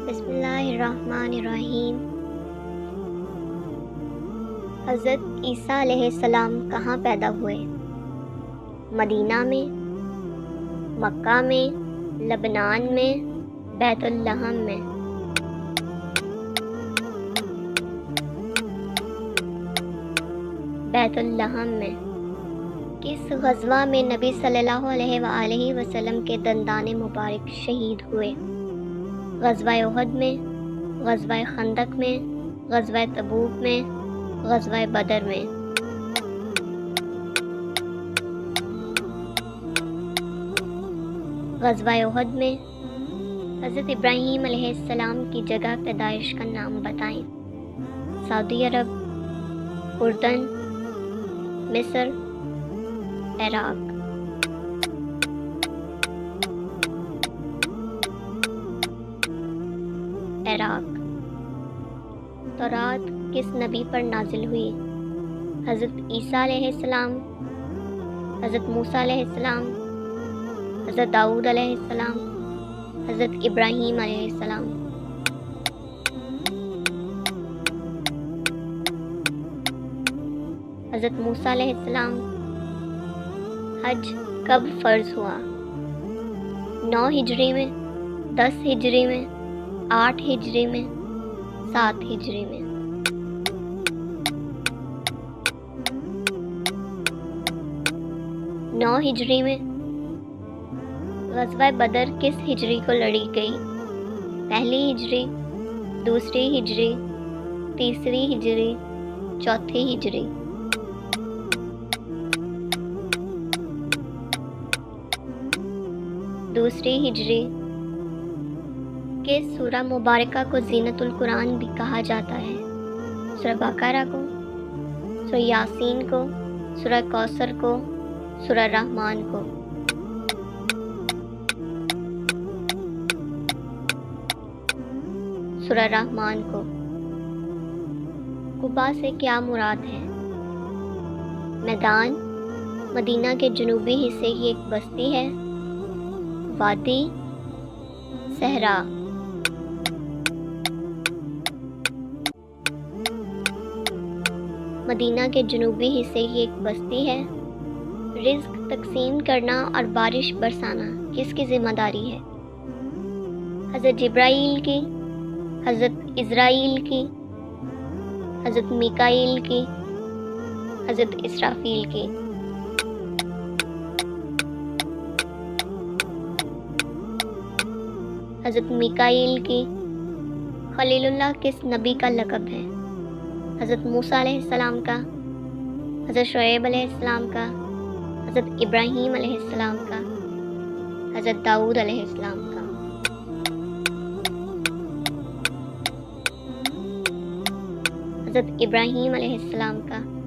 بسم اللہ الرحمن الرحیم۔ حضرت عیسیٰ علیہ السلام کہاں پیدا ہوئے؟ مدینہ میں، مکہ میں، لبنان میں، بیت اللحم میں۔ بیت اللحم میں۔ کس غزوہ میں نبی صلی اللہ علیہ وآلہ وسلم کے دندان مبارک شہید ہوئے؟ غزوہ احد میں، غزوہ خندق میں، غزوہ تبوک میں، غزوہ بدر میں۔ غزوہ احد میں۔ حضرت ابراہیم علیہ السلام کی جگہ پیدائش کا نام بتائیں۔ سعودی عرب، اردن، مصر، عراق۔ عراق۔ تورات کس نبی پر نازل ہوئی؟ حضرت عیسیٰ علیہ السلام، حضرت موسیٰ علیہ السلام، حضرت داؤد علیہ السلام، حضرت ابراہیم علیہ السلام۔ حضرت موسیٰ علیہ السلام۔ حج کب فرض ہوا؟ 9 ہجری میں، 10 ہجری میں، 8 ہجری میں، 7 ہجری میں۔ 9 ہجری میں۔ غزوہ بدر کس ہجری کو لڑی گئی؟ پہلی ہجری، دوسری ہجری، تیسری ہجری، چوتھی ہجری۔ دوسری ہجری۔ کس سورہ مبارکہ کو زینت القرآن بھی کہا جاتا ہے؟ سورہ بقرہ کو، سورہ یاسین کو، سورہ کوثر کو، سورہ رحمان کو۔ سورہ رحمان کو۔ قباء سے کیا مراد ہے؟ میدان، مدینہ کے جنوبی حصے کی ایک بستی ہے، وادی، صحرا۔ مدینہ کے جنوبی حصے کی ایک بستی ہے۔ رزق تقسیم کرنا اور بارش برسانا کس کی ذمہ داری ہے؟ حضرت جبرائیل کی، حضرت عزرائیل کی، حضرت میکائیل کی، حضرت اسرافیل کی۔ حضرت میکائیل کی۔ خلیل اللہ کس نبی کا لقب ہے؟ حضرت موسیٰ علیہ السلام کا، حضرت شعیب علیہ السلام کا، حضرت ابراہیم علیہ السلام کا، حضرت داؤد علیہ السلام کا۔ حضرت ابراہیم علیہ السلام کا۔